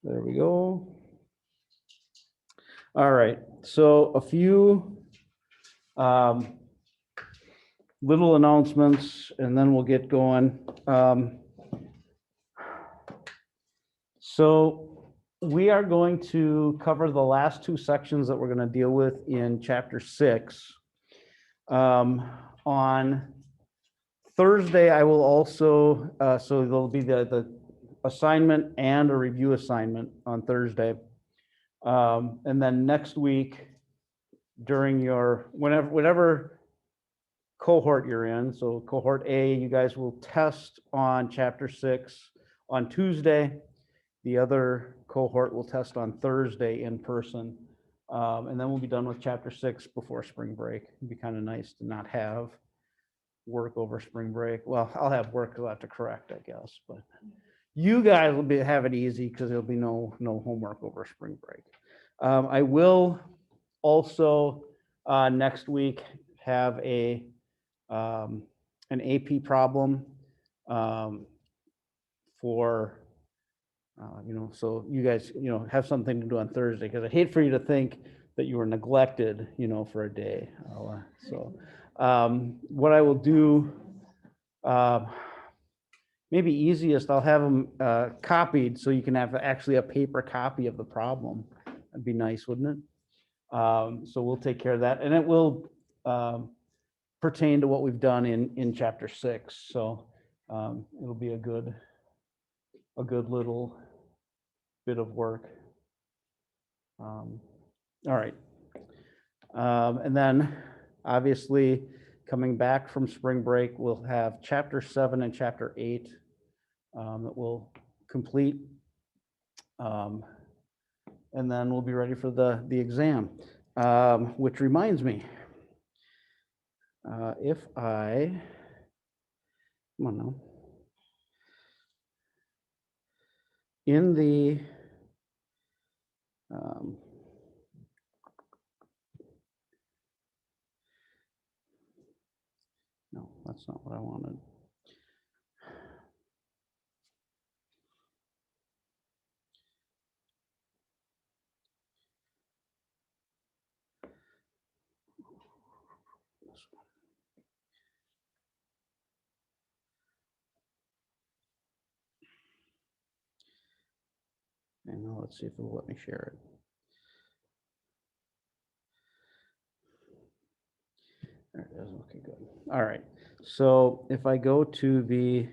There we go. All right, so a few little announcements and then we'll get going. So we are going to cover the last two sections that we're going to deal with in chapter 6. On Thursday, I will also, so there'll be the assignment and a review assignment on Thursday. And then next week, during your, whatever cohort you're in, so cohort A, you guys will test on chapter 6 on Tuesday. The other cohort will test on Thursday in person. And then we'll be done with chapter 6 before spring break. It'd be kind of nice to not have work over spring break. Well, I'll have work I'll have to correct, I guess, but you guys will have it easy because there'll be no homework over spring break. I will also next week have an AP problem for so you guys have something to do on Thursday, because I hate for you to think that you were neglected for a day. So what I will do, maybe easiest, I'll have them copied so you can have actually a paper copy of the problem. That'd be nice, wouldn't it? So we'll take care of that, and it will pertain to what we've done in chapter 6. So it'll be a good little bit of work. All right. And then obviously coming back from spring break, we'll have chapter 7 and chapter 8 that we'll complete. And then we'll be ready for the exam, which reminds me, if I, come on now, in the no, that's not what I wanted. And now let's see if it'll let me share it. There it is. Okay, good. All right. So if I go to the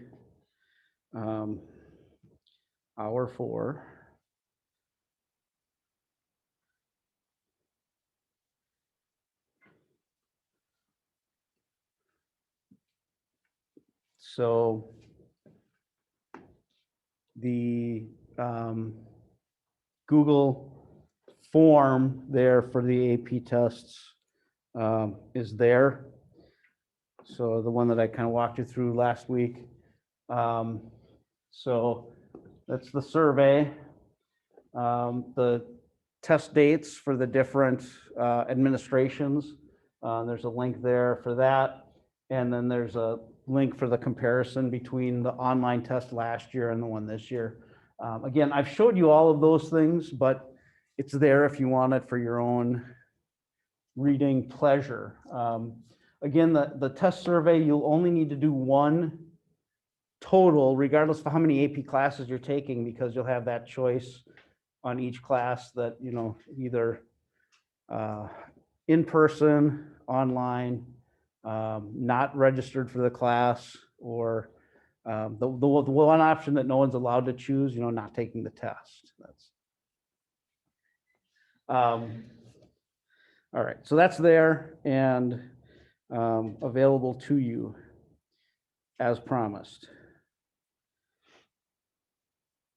hour 4, so the Google form there for the AP tests is there. So the one that I kind of walked you through last week. So that's the survey. The test dates for the different administrations. There's a link there for that. And then there's a link for the comparison between the online test last year and the one this year. Again, I've showed you all of those things, but it's there if you want it for your own reading pleasure. Again, the test survey, you'll only need to do one total, regardless of how many AP classes you're taking, because you'll have that choice on each class that, either in person, online, not registered for the class, or the one option that no one's allowed to choose, not taking the test. That's all right. So that's there and available to you as promised.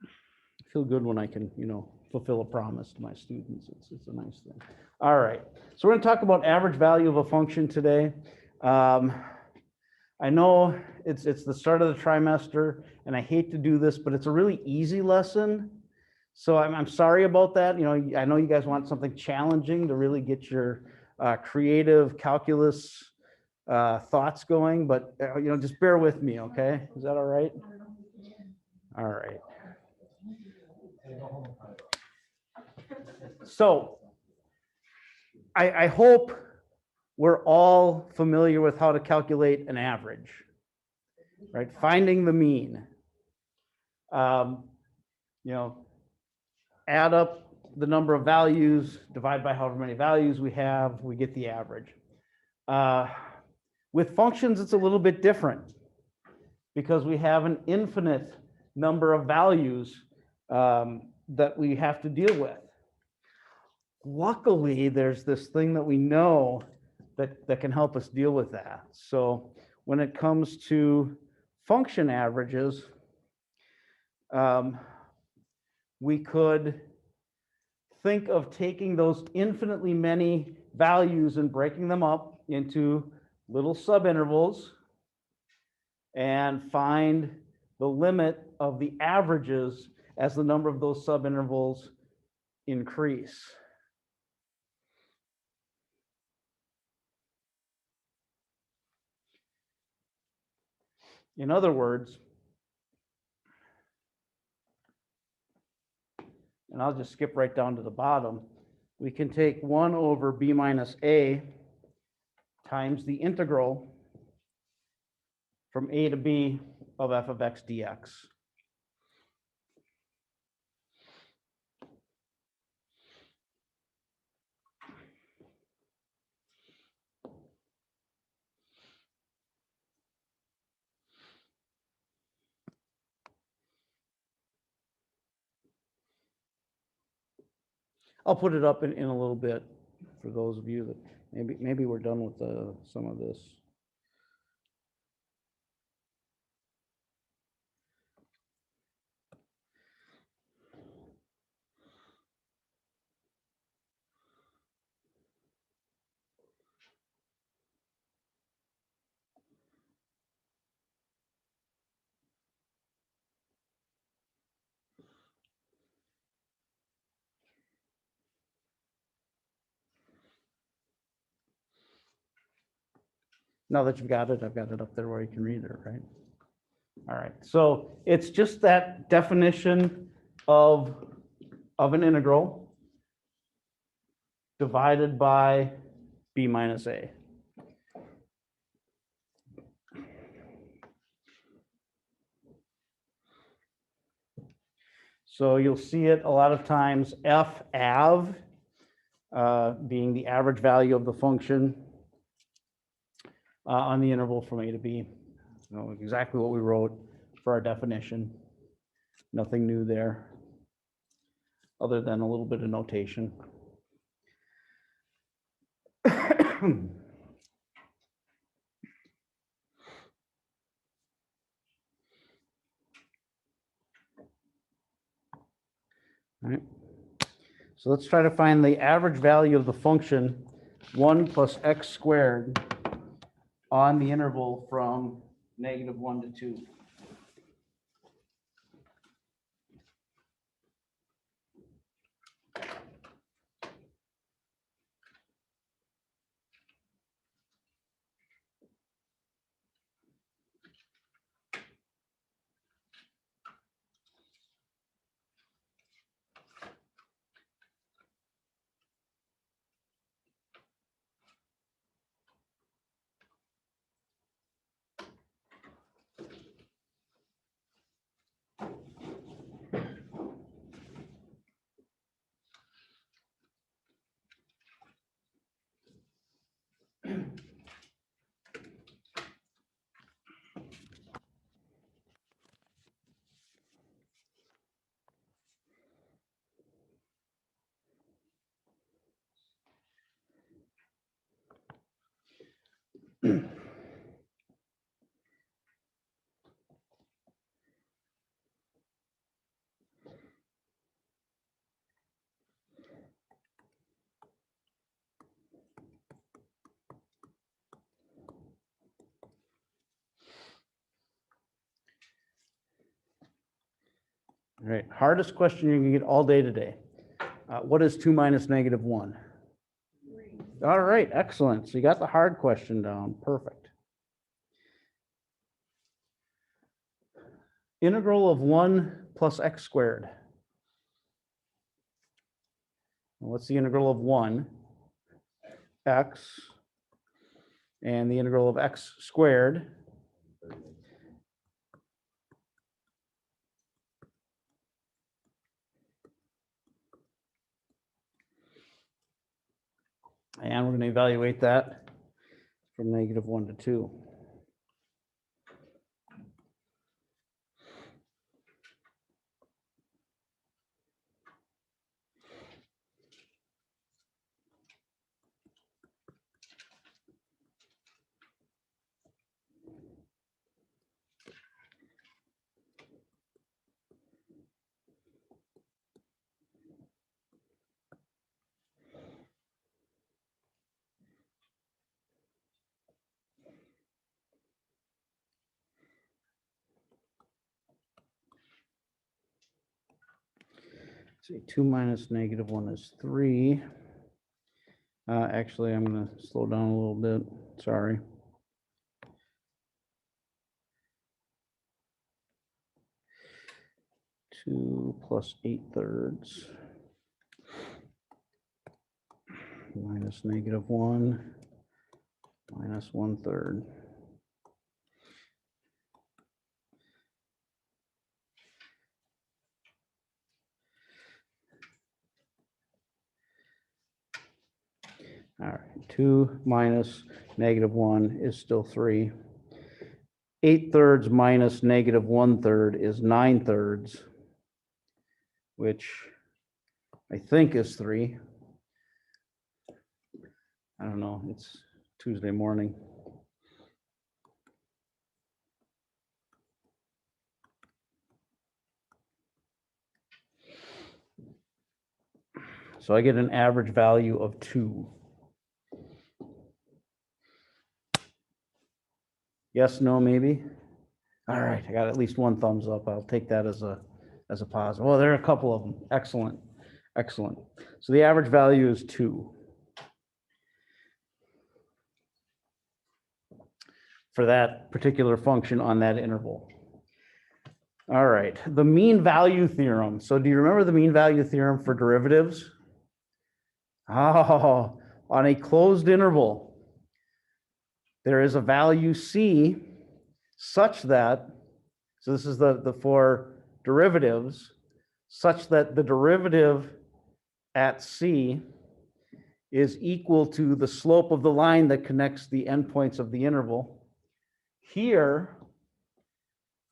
I feel good when I can, fulfill a promise to my students. It's a nice thing. All right. So we're going to talk about average value of a function today. I know it's the start of the trimester, and I hate to do this, but it's a really easy lesson. So I'm sorry about that. I know you guys want something challenging to really get your creative calculus thoughts going, but just bear with me, okay? Is that all right? All right. So I hope we're all familiar with how to calculate an average, right? Finding the mean. You know, add up the number of values, divide by however many values we have, we get the average. With functions, it's a little bit different because we have an infinite number of values that we have to deal with. Luckily, there's this thing that we know that can help us deal with that. So when it comes to function averages, we could think of taking those infinitely many values and breaking them up into little subintervals and find the limit of the averages as the number of those subintervals increase. In other words, and I'll just skip right down to the bottom, we can take 1 over b minus a times the integral from a to b of f of x dx. I'll put it up in a little bit for those of you that maybe we're done with some of this. Now that you've got it, I've got it up there where you can read it, right? All right, so it's just that definition of an integral divided by b minus a. So you'll see it a lot of times f av being the average value of the function on the interval from a to b. You know, exactly what we wrote for our definition. Nothing new there, other than a little bit of notation. All right. So let's try to find the average value of the function 1 plus x squared on the interval from -1 to 2. All right, hardest question you can get all day today. What is 2 minus -1? 3. All right, excellent. So you got the hard question down. Perfect. Integral of 1 plus x squared. What's the integral of 1? X. And the integral of x squared. And we're going to evaluate that from -1 to 2. See, 2 minus -1 is 3. Actually, I'm going to slow down a little bit. Sorry. Two plus 8/3 minus -1 minus 1/3. All right, 2 minus -1 is still 3. 8/3 minus -1/3 is 9/3, which I think is 3. I don't know, it's Tuesday morning. So I get an average value of 2. Yes, no, maybe? All right, I got at least one thumbs up. I'll take that as a positive. Well, there are a couple of them. Excellent, excellent. So the average value is 2. For that particular function on that interval. All right, the mean value theorem. So do you remember the mean value theorem for derivatives? Oh, on a closed interval, there is a value c such that, so this is the for derivatives, such that the derivative at c is equal to the slope of the line that connects the endpoints of the interval. Here,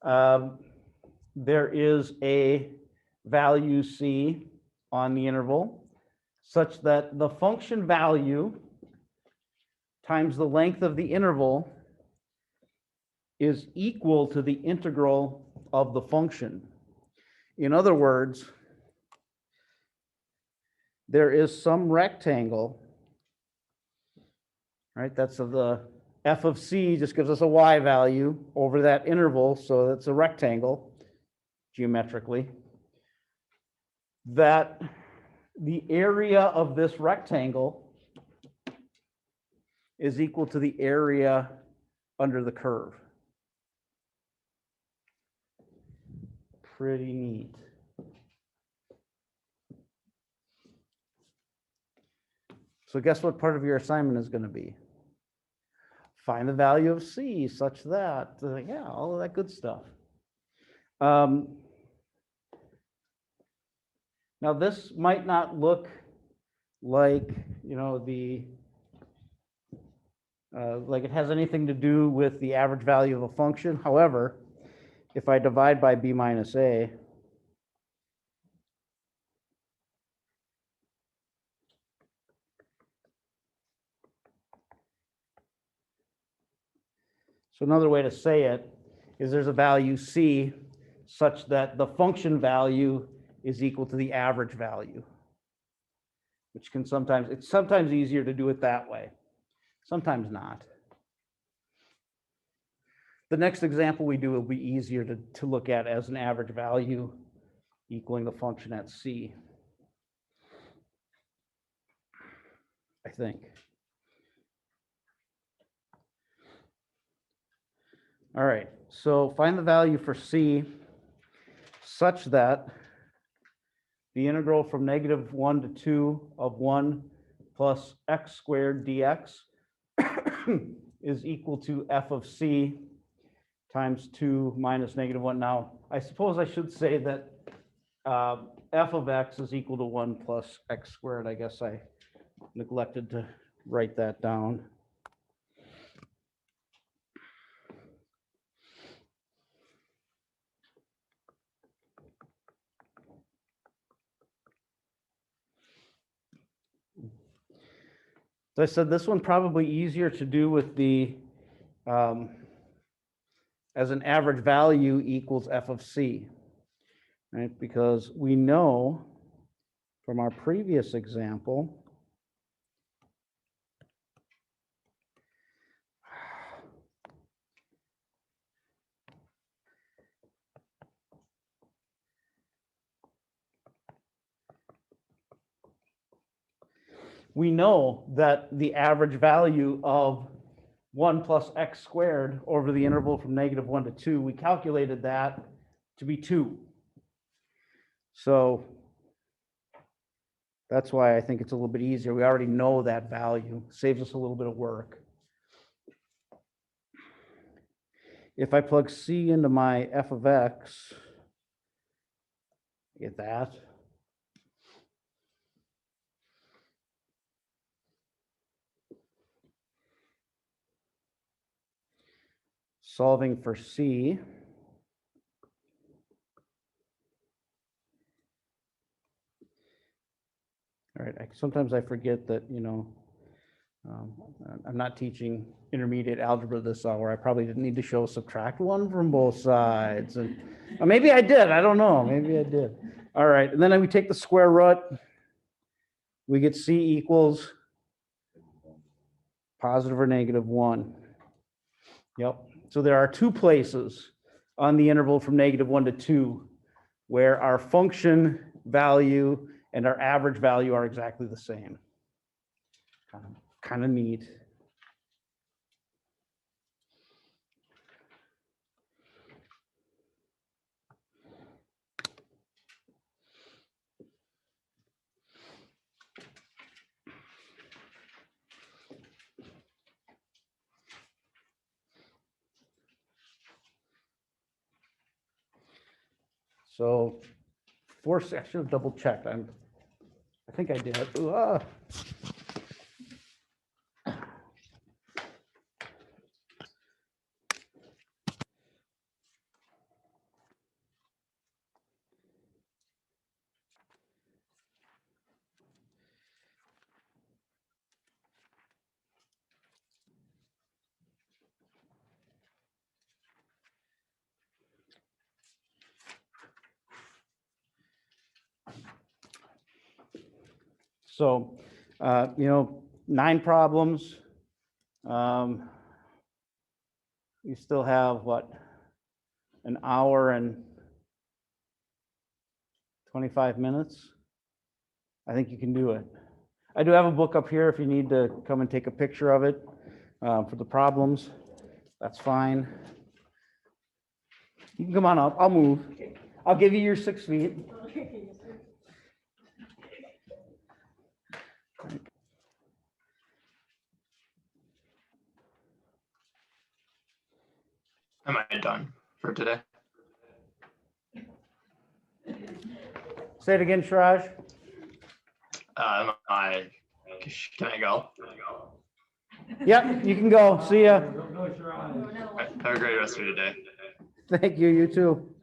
there is a value c on the interval such that the function value times the length of the interval is equal to the integral of the function. In other words, there is some rectangle, right? That's the f of c just gives us a y value over that interval, so that's a rectangle geometrically. That the area of this rectangle is equal to the area under the curve. Pretty neat. So guess what part of your assignment is going to be? Find the value of c such that, yeah, all of that good stuff. Now this might not look like, like it has anything to do with the average value of a function. However, if I divide by b minus a, so another way to say it is there's a value c such that the function value is equal to the average value, which can it's sometimes easier to do it that way, sometimes not. The next example we do will be easier to look at as an average value equaling the function at c, I think. All right, so find the value for c such that the integral from -1 to 2 of 1 plus x squared dx is equal to f of c times 2 minus -1. Now, I suppose I should say that f of x is equal to 1 plus x squared. I guess I neglected to write that down. So I said this one probably easier to do with the as an average value equals f of c, right? Because we know from our previous example that the average value of 1 plus x squared over the interval from -1 to 2, we calculated that to be 2. So that's why I think it's a little bit easier. We already know that value. Saves us a little bit of work. If I plug c into my f of x, get that. Solving for c, all right, sometimes I forget that, I'm not teaching intermediate algebra this hour. I probably didn't need to show subtract 1 from both sides. And maybe I did. I don't know. Maybe I did. All right. And then we take the square root. We get c equals positive or -1. Yep. So there are 2 places on the interval from -1 to 2 where our function value and our average value are exactly the same. Kind of neat. So I should have double checked. I think I did. So, 9 problems. You still have what? An hour and 25 minutes. I think you can do it. I do have a book up here if you need to come and take a picture of it for the problems. That's fine. You can come on up. I'll move. I'll give you your 6 feet. Am I done for today? Say it again, Siraj. Can I go? Yep, you can go. See ya. Have a great rest of your day. Thank you. You too.